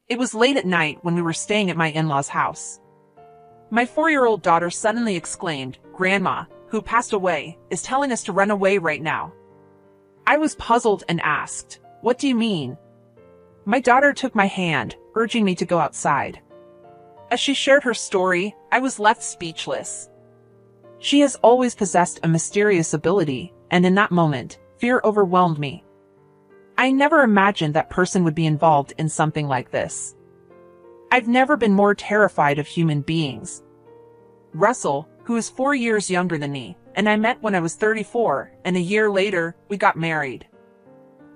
It was late at night when we were staying at my in-laws' house. My 4-year-old daughter suddenly exclaimed, "Grandma, who passed away, is telling us to run away right now." I was puzzled and asked, "What do you mean?" My daughter took my hand, urging me to go outside. As she shared her story, I was left speechless. She has always possessed a mysterious ability, and in that moment, fear overwhelmed me. I never imagined that person would be involved in something like this. I've never been more terrified of human beings. Russell, who is 4 years younger than me, and I met when I was 34, and a year later, we got married.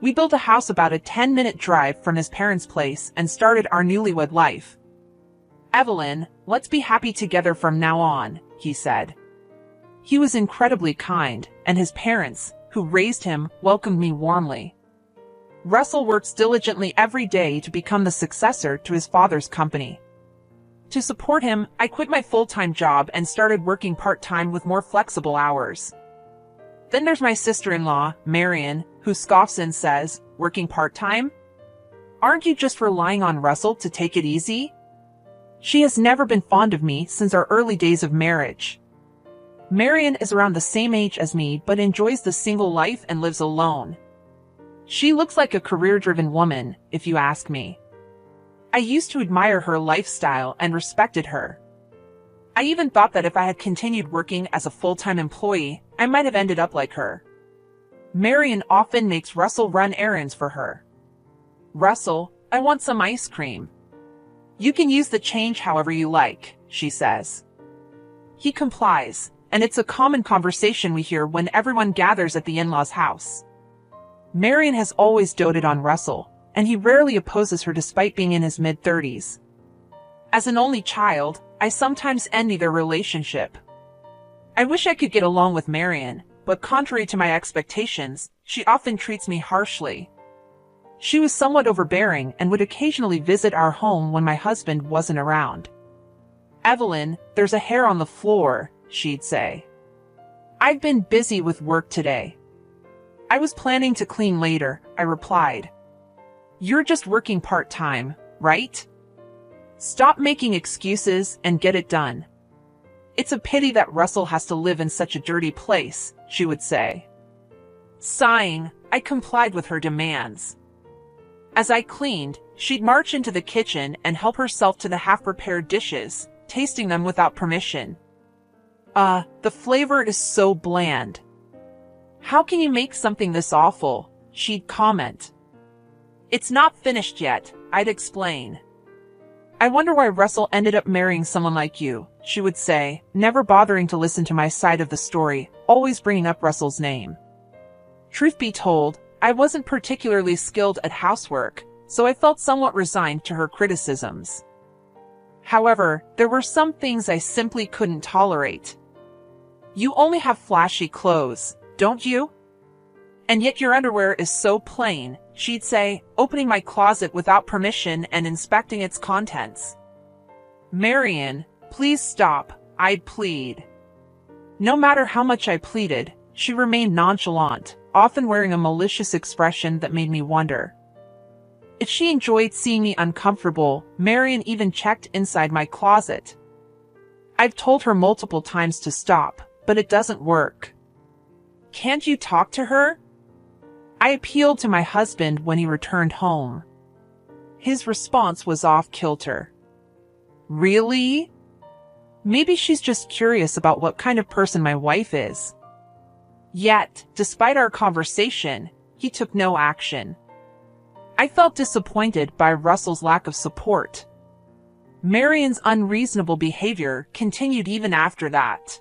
We built a house about a 10-minute drive from his parents' place and started our newlywed life. "Evelyn, let's be happy together from now on," he said. He was incredibly kind, and his parents, who raised him, welcomed me warmly. Russell works diligently every day to become the successor to his father's company. To support him, I quit my full-time job and started working part-time with more flexible hours. Then there's my sister-in-law, Marion, who scoffs and says, "Working part-time? Aren't you just relying on Russell to take it easy?" She has never been fond of me since our early days of marriage. Marion is around the same age as me but enjoys the single life and lives alone. She looks like a career-driven woman, if you ask me. I used to admire her lifestyle and respected her. I even thought that if I had continued working as a full-time employee, I might have ended up like her. Marion often makes Russell run errands for her. "Russell, I want some ice cream." "You can use the change however you like," she says. He complies, and it's a common conversation we hear when everyone gathers at the in-laws' house. Marion has always doted on Russell, and he rarely opposes her despite being in his mid-30s. As an only child, I sometimes envy their relationship. I wish I could get along with Marion, but contrary to my expectations, she often treats me harshly. She was somewhat overbearing and would occasionally visit our home when my husband wasn't around. "Evelyn, there's a hair on the floor," she'd say. "I've been busy with work today." "I was planning to clean later," I replied. "You're just working part-time, right? Stop making excuses and get it done." "It's a pity that Russell has to live in such a dirty place," she would say. Sighing, I complied with her demands. As I cleaned, she'd march into the kitchen and help herself to the half-prepared dishes, tasting them without permission. The flavor is so bland." "How can you make something this awful?" she'd comment. "It's not finished yet," I'd explain. "I wonder why Russell ended up marrying someone like you," she would say, never bothering to listen to my side of the story, always bringing up Russell's name. Truth be told, I wasn't particularly skilled at housework, so I felt somewhat resigned to her criticisms. However, there were some things I simply couldn't tolerate. "You only have flashy clothes, don't you? And yet your underwear is so plain," she'd say, opening my closet without permission and inspecting its contents. "Marion, please stop," I'd plead. No matter how much I pleaded, she remained nonchalant, often wearing a malicious expression that made me wonder. If she enjoyed seeing me uncomfortable, Marion even checked inside my closet. I've told her multiple times to stop, but it doesn't work. "Can't you talk to her?" I appealed to my husband when he returned home. His response was off-kilter. "Really? Maybe she's just curious about what kind of person my wife is." Yet, despite our conversation, he took no action. I felt disappointed by Russell's lack of support. Marion's unreasonable behavior continued even after that.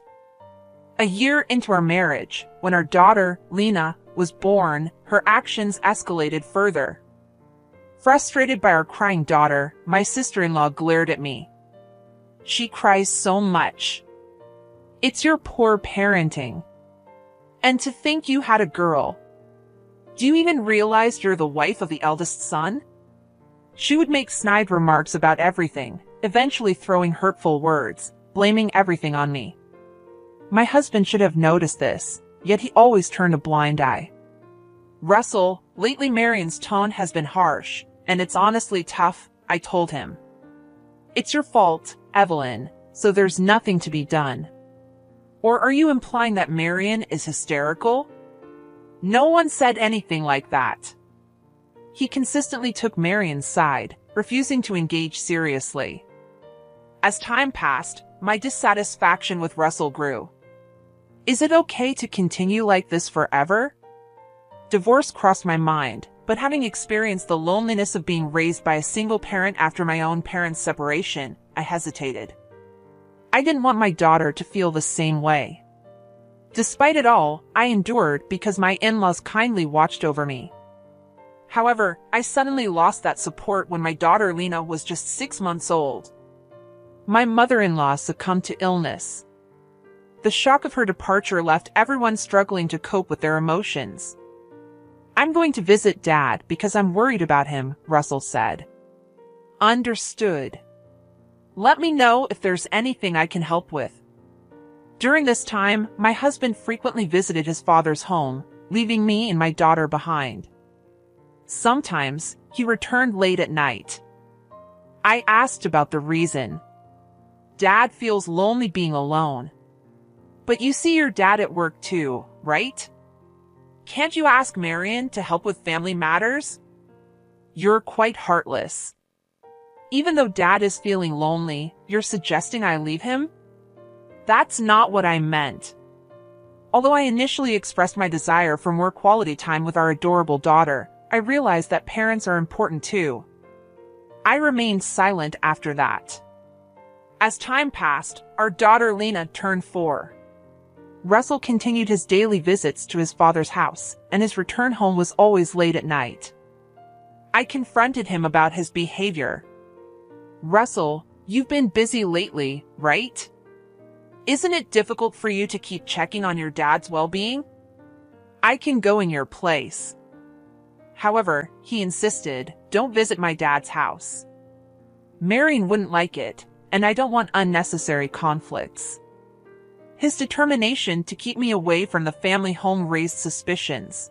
A year into our marriage, when our daughter, Lena, was born, her actions escalated further. Frustrated by our crying daughter, my sister-in-law glared at me. "She cries so much. It's your poor parenting. And to think you had a girl. Do you even realize you're the wife of the eldest son?" She would make snide remarks about everything, eventually throwing hurtful words, blaming everything on me. My husband should have noticed this, yet he always turned a blind eye. "Russell, lately Marion's tone has been harsh, and it's honestly tough," I told him. It's your fault, Evelyn, so there's nothing to be done. Or are you implying that Marion is hysterical? No one said anything like that. He consistently took Marion's side, refusing to engage seriously. As time passed, my dissatisfaction with Russell grew. Is it okay to continue like this forever? Divorce crossed my mind, but having experienced the loneliness of being raised by a single parent after my own parents' separation, I hesitated. I didn't want my daughter to feel the same way. Despite it all, I endured because my in-laws kindly watched over me. However, I suddenly lost that support when my daughter Lena was just 6 months old. My mother-in-law succumbed to illness. The shock of her departure left everyone struggling to cope with their emotions. I'm going to visit Dad because I'm worried about him, Russell said. Understood. Let me know if there's anything I can help with. During this time, my husband frequently visited his father's home, leaving me and my daughter behind. Sometimes, he returned late at night. I asked about the reason. Dad feels lonely being alone. But you see your dad at work too, right? Can't you ask Marion to help with family matters? You're quite heartless. Even though Dad is feeling lonely, you're suggesting I leave him? That's not what I meant. Although I initially expressed my desire for more quality time with our adorable daughter, I realized that parents are important too. I remained silent after that. As time passed, our daughter Lena turned 4. Russell continued his daily visits to his father's house, and his return home was always late at night. I confronted him about his behavior. Russell, you've been busy lately, right? Isn't it difficult for you to keep checking on your dad's well-being? I can go in your place. However, he insisted, don't visit my dad's house. Marion wouldn't like it, and I don't want unnecessary conflicts. His determination to keep me away from the family home raised suspicions.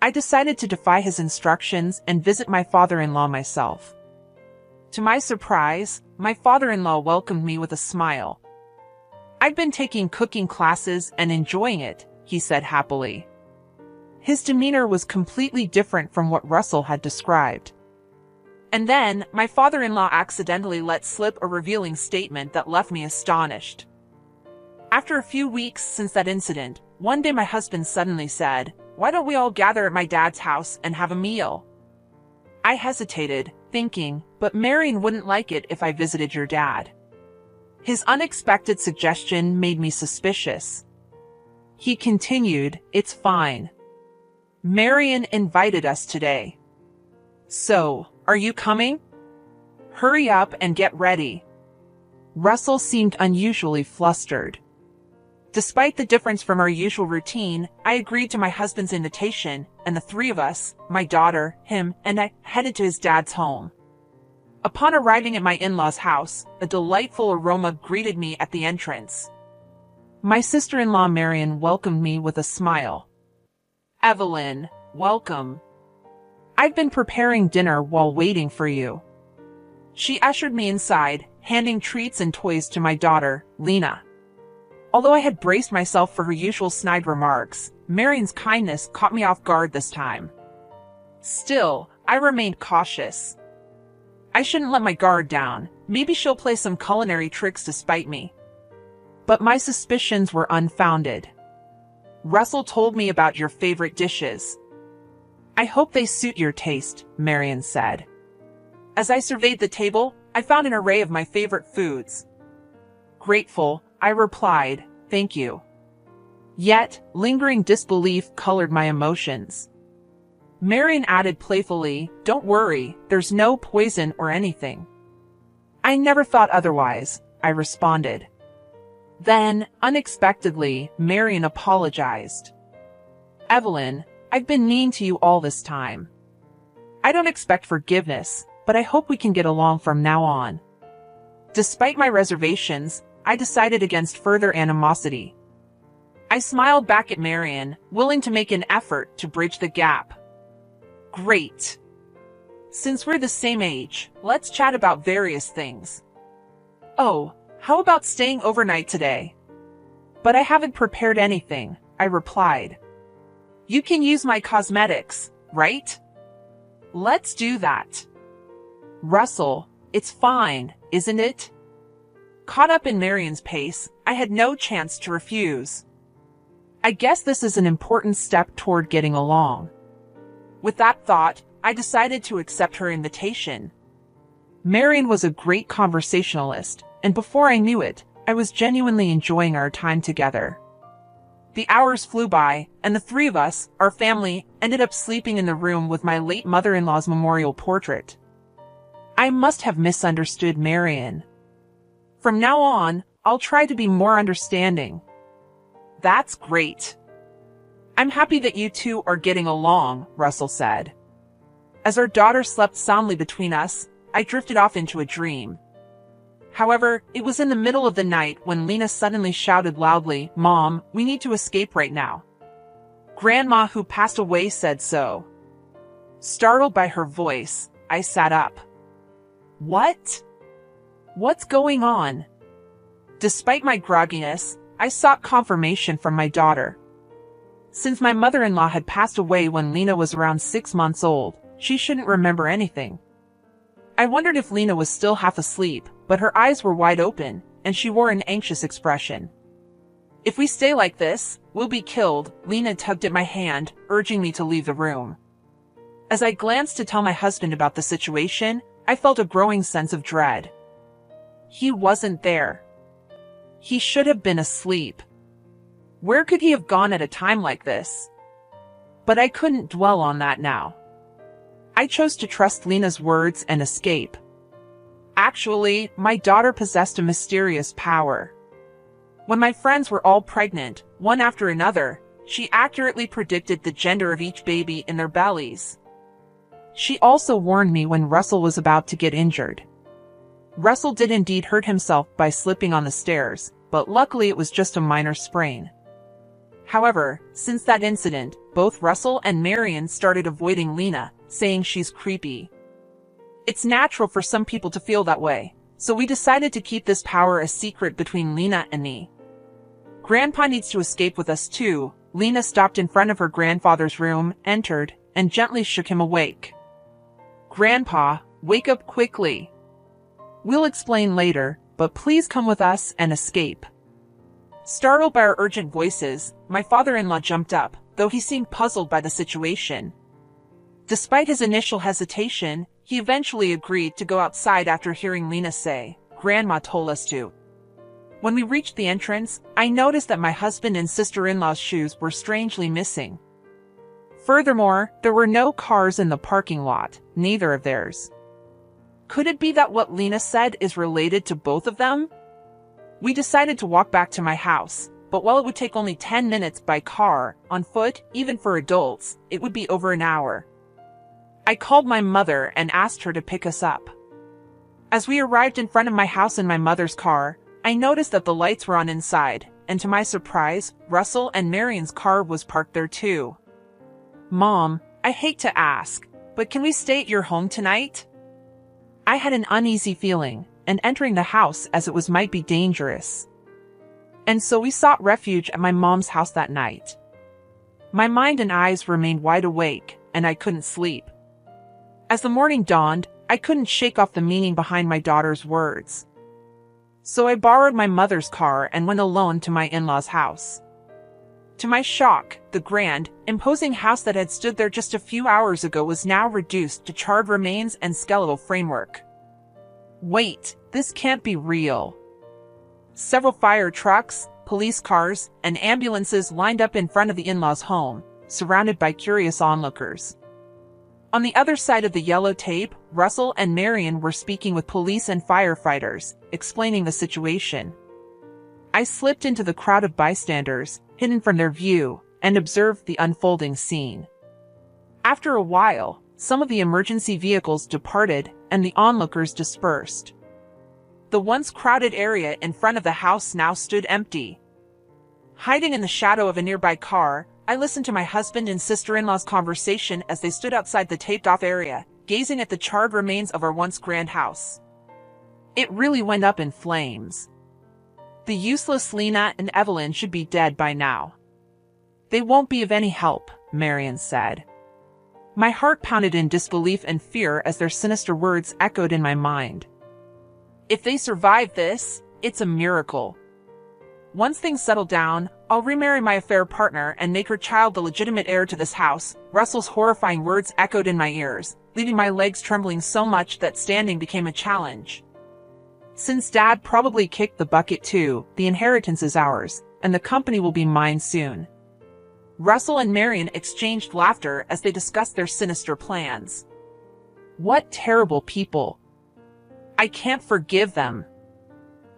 I decided to defy his instructions and visit my father-in-law myself. To my surprise, my father-in-law welcomed me with a smile. I've been taking cooking classes and enjoying it, he said happily. His demeanor was completely different from what Russell had described. And then, my father-in-law accidentally let slip a revealing statement that left me astonished. After a few weeks since that incident, one day my husband suddenly said, "Why don't we all gather at my dad's house and have a meal?" I hesitated, thinking, but Marion wouldn't like it if I visited your dad. His unexpected suggestion made me suspicious. He continued, "It's fine. Marion invited us today. So, are you coming? Hurry up and get ready." Russell seemed unusually flustered. Despite the difference from our usual routine, I agreed to my husband's invitation, and the 3 of us, my daughter, him, and I, headed to his dad's home. Upon arriving at my in-laws' house, a delightful aroma greeted me at the entrance. My sister-in-law Marion welcomed me with a smile. "Evelyn, welcome. I've been preparing dinner while waiting for you." She ushered me inside, handing treats and toys to my daughter, Lena. Although I had braced myself for her usual snide remarks, Marion's kindness caught me off guard this time. Still, I remained cautious. I shouldn't let my guard down. Maybe she'll play some culinary tricks to spite me. But my suspicions were unfounded. "Russell told me about your favorite dishes. I hope they suit your taste," Marion said. As I surveyed the table, I found an array of my favorite foods. Grateful, I replied, "Thank you." Yet, lingering disbelief colored my emotions. Marion added playfully, "Don't worry, there's no poison or anything." "I never thought otherwise," I responded. Then, unexpectedly, Marion apologized. "Evelyn, I've been mean to you all this time. I don't expect forgiveness, but I hope we can get along from now on." Despite my reservations, I decided against further animosity. I smiled back at Marion, willing to make an effort to bridge the gap. "Great. Since we're the same age, let's chat about various things. Oh, how about staying overnight today? But I haven't prepared anything, I replied. You can use my cosmetics, right? Let's do that. Russell, it's fine, isn't it? Caught up in Marian's pace, I had no chance to refuse. I guess this is an important step toward getting along. With that thought, I decided to accept her invitation. Marian was a great conversationalist, and before I knew it, I was genuinely enjoying our time together. The hours flew by, and the three of us, our family, ended up sleeping in the room with my late mother-in-law's memorial portrait. I must have misunderstood Marian. From now on, I'll try to be more understanding. That's great. I'm happy that you two are getting along, Russell said. As our daughter slept soundly between us, I drifted off into a dream. However, it was in the middle of the night when Lena suddenly shouted loudly, "Mom, we need to escape right now. Grandma who passed away said so." Startled by her voice, I sat up. What? What's going on? Despite my grogginess, I sought confirmation from my daughter. Since my mother-in-law had passed away when Lena was around 6 months old, she shouldn't remember anything. I wondered if Lena was still half asleep, but her eyes were wide open, and she wore an anxious expression. If we stay like this, we'll be killed, Lena tugged at my hand, urging me to leave the room. As I glanced to tell my husband about the situation, I felt a growing sense of dread. He wasn't there. He should have been asleep. Where could he have gone at a time like this? But I couldn't dwell on that now. I chose to trust Lena's words and escape. Actually, my daughter possessed a mysterious power. When my friends were all pregnant, one after another, she accurately predicted the gender of each baby in their bellies. She also warned me when Russell was about to get injured. Russell did indeed hurt himself by slipping on the stairs, but luckily it was just a minor sprain. However, since that incident, both Russell and Marian started avoiding Lena, saying she's creepy. It's natural for some people to feel that way, so we decided to keep this power a secret between Lena and me. Grandpa needs to escape with us too. Lena stopped in front of her grandfather's room, entered, and gently shook him awake. Grandpa, wake up quickly. We'll explain later, but please come with us and escape. Startled by our urgent voices, my father-in-law jumped up, though he seemed puzzled by the situation. Despite his initial hesitation, he eventually agreed to go outside after hearing Lena say, "Grandma told us to." When we reached the entrance, I noticed that my husband and sister-in-law's shoes were strangely missing. Furthermore, there were no cars in the parking lot, neither of theirs. Could it be that what Lena said is related to both of them? We decided to walk back to my house, but while it would take only 10 minutes by car, on foot, even for adults, it would be over an hour. I called my mother and asked her to pick us up. As we arrived in front of my house in my mother's car, I noticed that the lights were on inside, and to my surprise, Russell and Marian's car was parked there too. Mom, I hate to ask, but can we stay at your home tonight? I had an uneasy feeling, and entering the house as it was might be dangerous. And so we sought refuge at my mom's house that night. My mind and eyes remained wide awake, and I couldn't sleep. As the morning dawned, I couldn't shake off the meaning behind my daughter's words. So I borrowed my mother's car and went alone to my in-laws' house. To my shock, the grand, imposing house that had stood there just a few hours ago was now reduced to charred remains and skeletal framework. Wait, this can't be real. Several fire trucks, police cars, and ambulances lined up in front of the in-laws' home, surrounded by curious onlookers. On the other side of the yellow tape, Russell and Marian were speaking with police and firefighters, explaining the situation. I slipped into the crowd of bystanders, hidden from their view, and observed the unfolding scene. After a while, some of the emergency vehicles departed and the onlookers dispersed. The once crowded area in front of the house now stood empty. Hiding in the shadow of a nearby car, I listened to my husband and sister-in-law's conversation as they stood outside the taped-off area, gazing at the charred remains of our once grand house. It really went up in flames. The useless Lena and Evelyn should be dead by now. They won't be of any help, Marion said. My heart pounded in disbelief and fear as their sinister words echoed in my mind. If they survive this, it's a miracle. Once things settle down, I'll remarry my affair partner and make her child the legitimate heir to this house. Russell's horrifying words echoed in my ears, leaving my legs trembling so much that standing became a challenge. Since Dad probably kicked the bucket too, the inheritance is ours, and the company will be mine soon. Russell and Marion exchanged laughter as they discussed their sinister plans. What terrible people. I can't forgive them.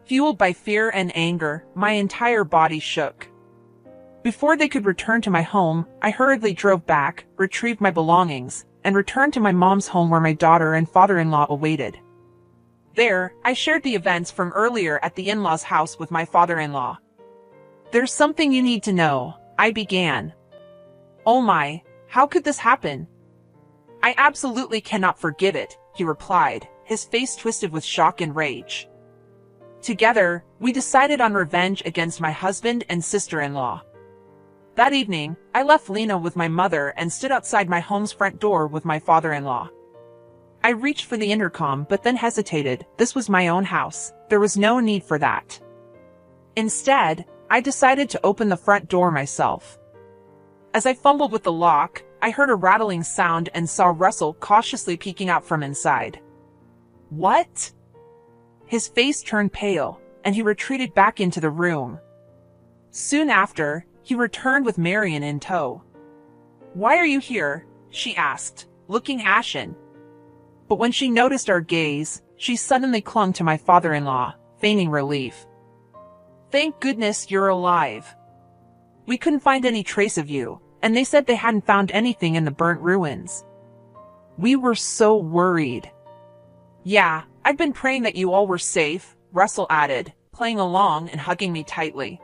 Fueled by fear and anger, my entire body shook. Before they could return to my home, I hurriedly drove back, retrieved my belongings, and returned to my mom's home where my daughter and father-in-law awaited. There, I shared the events from earlier at the in-laws' house with my father-in-law. There's something you need to know, I began. Oh my, how could this happen? I absolutely cannot forgive it, he replied, his face twisted with shock and rage. Together, we decided on revenge against my husband and sister-in-law. That evening, I left Lena with my mother and stood outside my home's front door with my father-in-law. I reached for the intercom but then hesitated. This was my own house. There was no need for that. Instead, I decided to open the front door myself. As I fumbled with the lock, I heard a rattling sound and saw Russell cautiously peeking out from inside. What? His face turned pale, and he retreated back into the room. Soon after, he returned with Marion in tow. Why are you here? She asked, looking ashen. But when she noticed our gaze, she suddenly clung to my father-in-law, feigning relief. Thank goodness you're alive. We couldn't find any trace of you, and they said they hadn't found anything in the burnt ruins. We were so worried. Yeah, I've been praying that you all were safe, Russell added, playing along and hugging me tightly.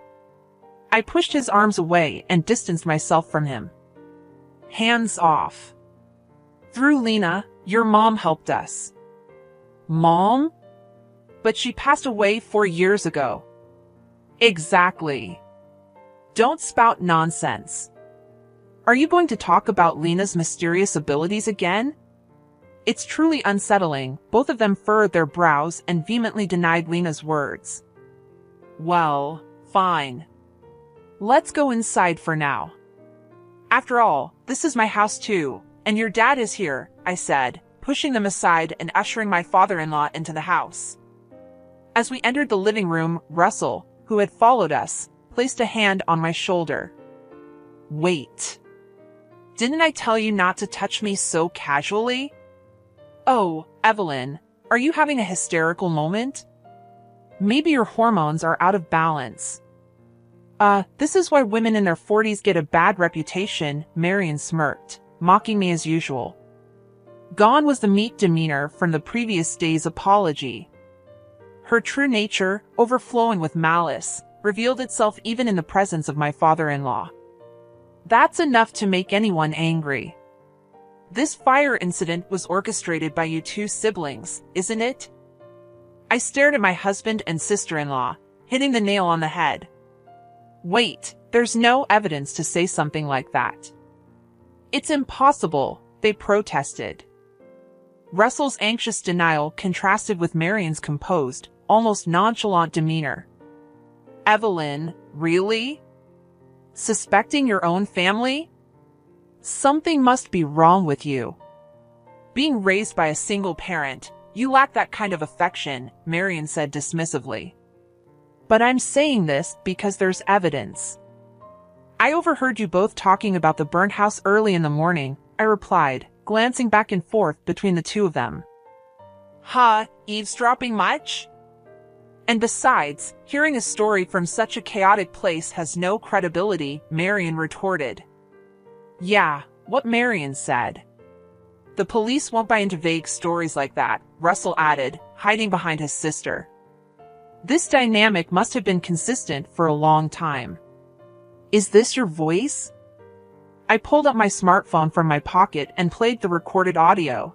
I pushed his arms away and distanced myself from him. Hands off. Through Lena, your mom helped us. Mom? But she passed away 4 years ago. Exactly. Don't spout nonsense. Are you going to talk about Lena's mysterious abilities again? It's truly unsettling. Both of them furrowed their brows and vehemently denied Lena's words. Well, fine. Let's go inside for now. After all, this is my house too, and your dad is here, I said, pushing them aside and ushering my father-in-law into the house. As we entered the living room, Russell, who had followed us, placed a hand on my shoulder. Wait. Didn't I tell you not to touch me so casually? Oh, Evelyn, are you having a hysterical moment? Maybe your hormones are out of balance. This is why women in their 40s get a bad reputation, Marion smirked, mocking me as usual. Gone was the meek demeanor from the previous day's apology. Her true nature, overflowing with malice, revealed itself even in the presence of my father-in-law. That's enough to make anyone angry. This fire incident was orchestrated by you two siblings, isn't it? I stared at my husband and sister-in-law, hitting the nail on the head. Wait, there's no evidence to say something like that. It's impossible, they protested. Russell's anxious denial contrasted with Marion's composed, almost nonchalant demeanor. Evelyn, really? Suspecting your own family? Something must be wrong with you. Being raised by a single parent, you lack that kind of affection, Marion said dismissively. But I'm saying this because there's evidence. I overheard you both talking about the burnt house early in the morning, I replied, glancing back and forth between the two of them. Eavesdropping much? And besides, hearing a story from such a chaotic place has no credibility, Marion retorted. Yeah, what Marion said. The police won't buy into vague stories like that, Russell added, hiding behind his sister. This dynamic must have been consistent for a long time. Is this your voice? I pulled up my smartphone from my pocket and played the recorded audio.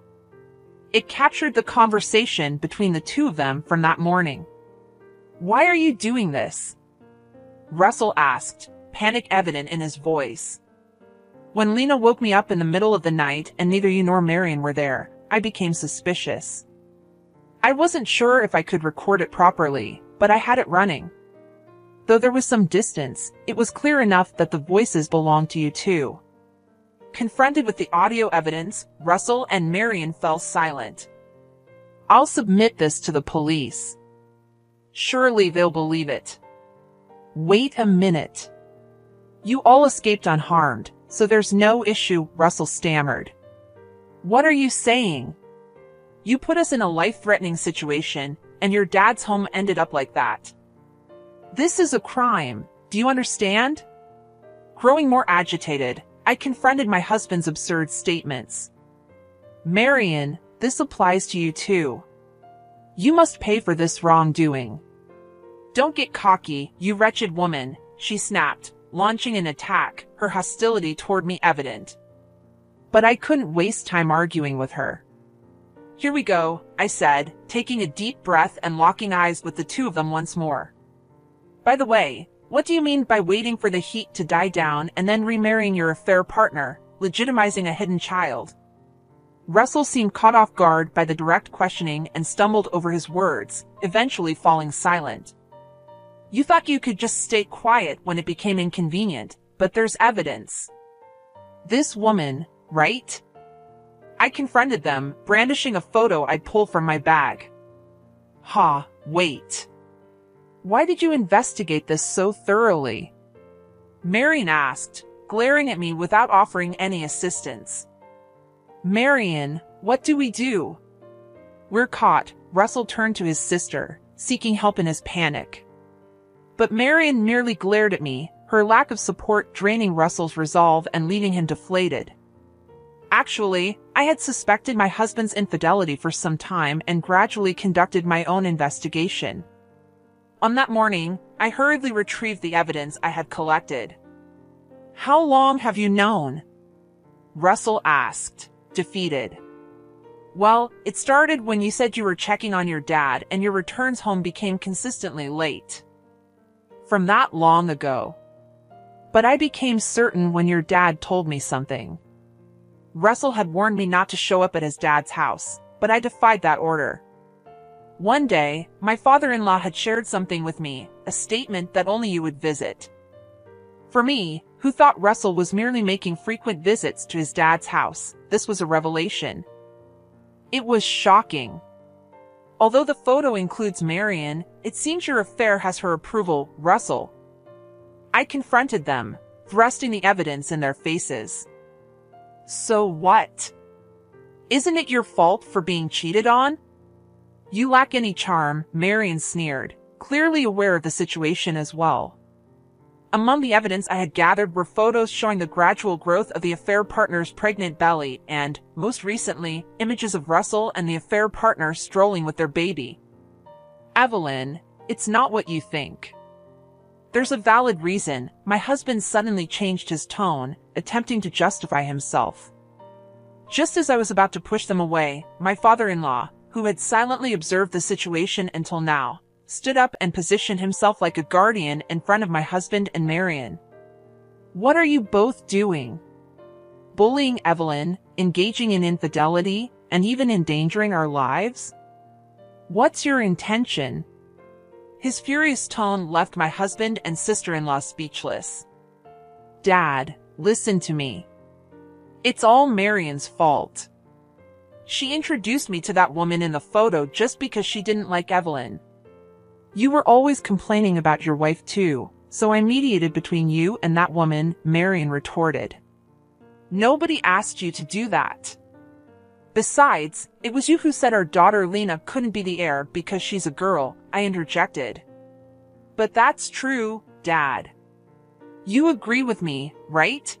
It captured the conversation between the two of them from that morning. "Why are you doing this?" Russell asked, panic evident in his voice. "When Lena woke me up in the middle of the night and neither you nor Marion were there, I became suspicious. I wasn't sure if I could record it properly, but I had it running. Though there was some distance, it was clear enough that the voices belonged to you too." Confronted with the audio evidence, Russell and Marion fell silent. "I'll submit this to the police. Surely they'll believe it." "Wait a minute. You all escaped unharmed, so there's no issue," Russell stammered. "What are you saying? You put us in a life-threatening situation, and your dad's home ended up like that. This is a crime, do you understand?" Growing more agitated, I confronted my husband's absurd statements. "Marion, this applies to you too. You must pay for this wrongdoing." "Don't get cocky, you wretched woman," she snapped, launching an attack, her hostility toward me evident. But I couldn't waste time arguing with her. "Here we go," I said, taking a deep breath and locking eyes with the two of them once more. "By the way, what do you mean by waiting for the heat to die down and then remarrying your affair partner, legitimizing a hidden child?" Russell seemed caught off guard by the direct questioning and stumbled over his words, eventually falling silent. "You thought you could just stay quiet when it became inconvenient, but there's evidence. This woman, right?" I confronted them, brandishing a photo I'd pulled from my bag. Wait. Why did you investigate this so thoroughly?" Marion asked, glaring at me without offering any assistance. "Marion, what do we do?" "We're caught," Russell turned to his sister, seeking help in his panic. But Marion merely glared at me, her lack of support draining Russell's resolve and leaving him deflated. Actually, I had suspected my husband's infidelity for some time and gradually conducted my own investigation. On that morning, I hurriedly retrieved the evidence I had collected. "How long have you known?" Russell asked, defeated. "Well, it started when you said you were checking on your dad and your returns home became consistently late. From that long ago. But I became certain when your dad told me something. Russell had warned me not to show up at his dad's house, but I defied that order. One day, my father-in-law had shared something with me, a statement that only you would visit. For me, who thought Russell was merely making frequent visits to his dad's house, this was a revelation. It was shocking. Although the photo includes Marion, it seems your affair has her approval, Russell." I confronted them, thrusting the evidence in their faces. "So what? Isn't it your fault for being cheated on?" "You lack any charm," Marion sneered, clearly aware of the situation as well. Among the evidence I had gathered were photos showing the gradual growth of the affair partner's pregnant belly and, most recently, images of Russell and the affair partner strolling with their baby. "Evelyn, it's not what you think. There's a valid reason." My husband suddenly changed his tone, attempting to justify himself. Just as I was about to push them away, my father-in-law, who had silently observed the situation until now, stood up and positioned himself like a guardian in front of my husband and Marion. "What are you both doing? Bullying Evelyn, engaging in infidelity, and even endangering our lives? What's your intention?" His furious tone left my husband and sister-in-law speechless. "Dad, listen to me. It's all Marion's fault. She introduced me to that woman in the photo just because she didn't like Evelyn. You were always complaining about your wife too, so I mediated between you and that woman," Marion retorted. "Nobody asked you to do that. Besides, it was you who said our daughter Lena couldn't be the heir because she's a girl," I interjected. "But that's true, Dad. You agree with me, right?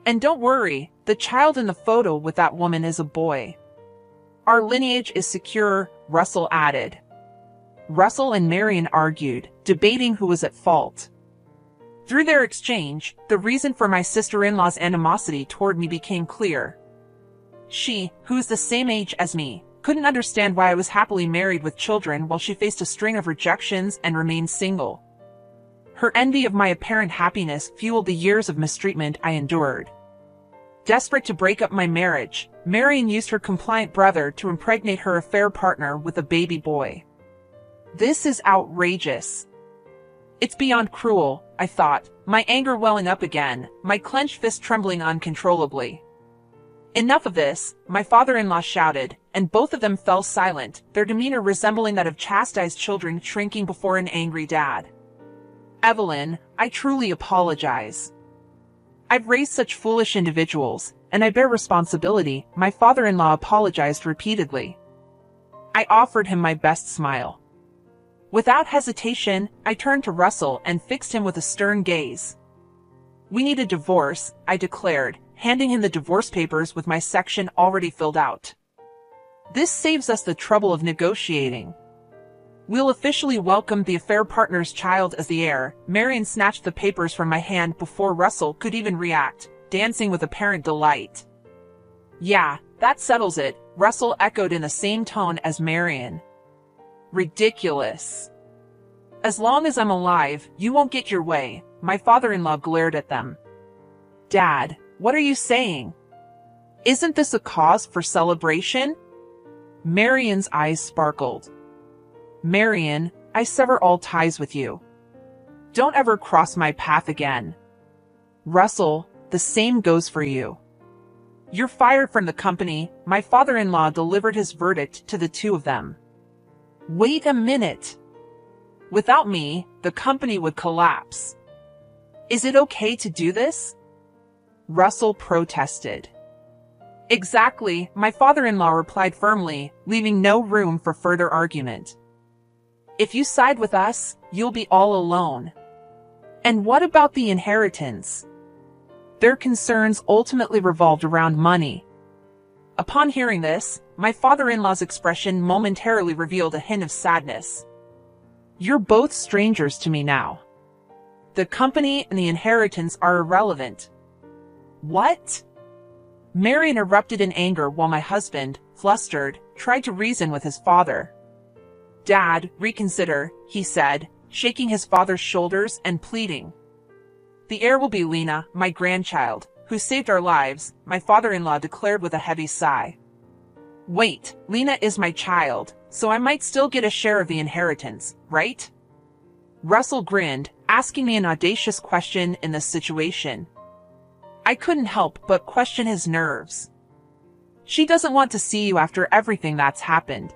And don't worry, the child in the photo with that woman is a boy. Our lineage is secure," Russell added. Russell and Marion argued, debating who was at fault. Through their exchange, the reason for my sister-in-law's animosity toward me became clear. She, who is the same age as me, couldn't understand why I was happily married with children while she faced a string of rejections and remained single. Her envy of my apparent happiness fueled the years of mistreatment I endured. Desperate to break up my marriage, Marion used her compliant brother to impregnate her affair partner with a baby boy. This is outrageous. It's beyond cruel, I thought, my anger welling up again, my clenched fist trembling uncontrollably. Enough of this, my father-in-law shouted, and both of them fell silent, their demeanor resembling that of chastised children shrinking before an angry dad. Evelyn, I truly apologize. I've raised such foolish individuals, and I bear responsibility, my father-in-law apologized repeatedly. I offered him my best smile. Without hesitation, I turned to Russell and fixed him with a stern gaze. We need a divorce, I declared, handing him the divorce papers with my section already filled out. This saves us the trouble of negotiating. We'll officially welcome the affair partner's child as the heir. Marion snatched the papers from my hand before Russell could even react, dancing with apparent delight. Yeah, that settles it, Russell echoed in the same tone as Marion. Ridiculous. As long as I'm alive, you won't get your way, my father-in-law glared at them. Dad, what are you saying? Isn't this a cause for celebration? Marion's eyes sparkled. Marion, I sever all ties with you. Don't ever cross my path again. Russell, the same goes for you. You're fired from the company, my father-in-law delivered his verdict to the two of them. Wait a minute. Without me, the company would collapse. Is it okay to do this? Russell protested. Exactly, my father-in-law replied firmly, leaving no room for further argument. If you side with us, you'll be all alone. And what about the inheritance? Their concerns ultimately revolved around money. Upon hearing this, my father-in-law's expression momentarily revealed a hint of sadness. You're both strangers to me now. The company and the inheritance are irrelevant. What? Marion erupted in anger while my husband, flustered, tried to reason with his father. Dad, reconsider, he said, shaking his father's shoulders and pleading. The heir will be Lena, my grandchild, who saved our lives, my father-in-law declared with a heavy sigh. Wait, Lena is my child, so I might still get a share of the inheritance, right? Russell grinned, asking me an audacious question in this situation. I couldn't help but question his nerves. She doesn't want to see you after everything that's happened.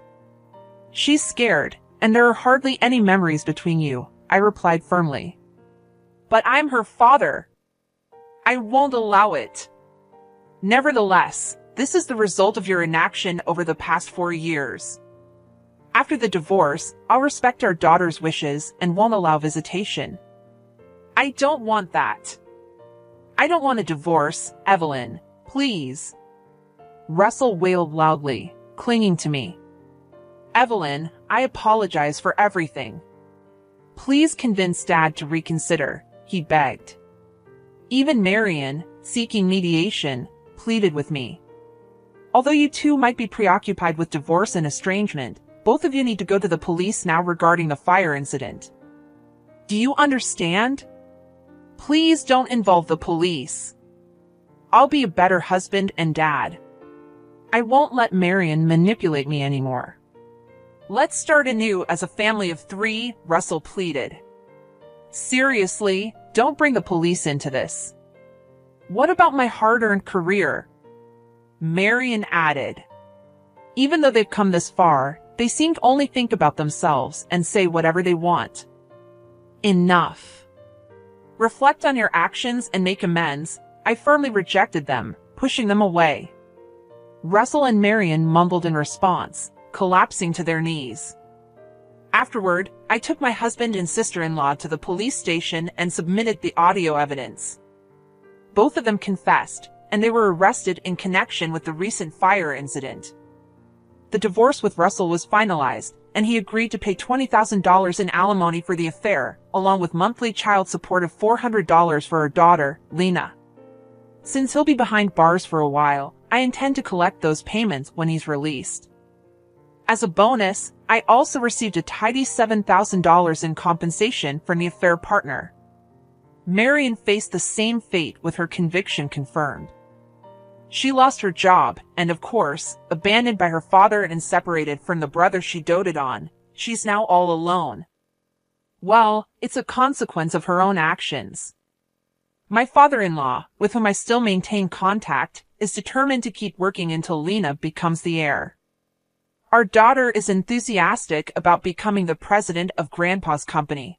She's scared, and there are hardly any memories between you, I replied firmly. But I'm her father. I won't allow it. Nevertheless, this is the result of your inaction over the past 4 years. After the divorce, I'll respect our daughter's wishes and won't allow visitation. I don't want that. I don't want a divorce, Evelyn, please. Russell wailed loudly, clinging to me. Evelyn, I apologize for everything. Please convince Dad to reconsider, he begged. Even Marion, seeking mediation, pleaded with me. Although you two might be preoccupied with divorce and estrangement, both of you need to go to the police now regarding the fire incident. Do you understand? Please don't involve the police. I'll be a better husband and dad. I won't let Marion manipulate me anymore. Let's start anew as a family of 3, Russell pleaded. Seriously, don't bring the police into this. What about my hard-earned career? Marion added. Even though they've come this far, they seem to only think about themselves and say whatever they want. Enough. Reflect on your actions and make amends. I firmly rejected them, pushing them away. Russell and Marion mumbled in response, collapsing to their knees. Afterward, I took my husband and sister-in-law to the police station and submitted the audio evidence. Both of them confessed, and they were arrested in connection with the recent fire incident. The divorce with Russell was finalized, and he agreed to pay $20,000 in alimony for the affair, along with monthly child support of $400 for our daughter, Lena. Since he'll be behind bars for a while, I intend to collect those payments when he's released. As a bonus, I also received a tidy $7,000 in compensation from the affair partner. Marion faced the same fate with her conviction confirmed. She lost her job and, of course, abandoned by her father and separated from the brother she doted on. She's now all alone. Well, it's a consequence of her own actions. My father-in-law, with whom I still maintain contact, is determined to keep working until Lena becomes the heir. Our daughter is enthusiastic about becoming the president of Grandpa's company.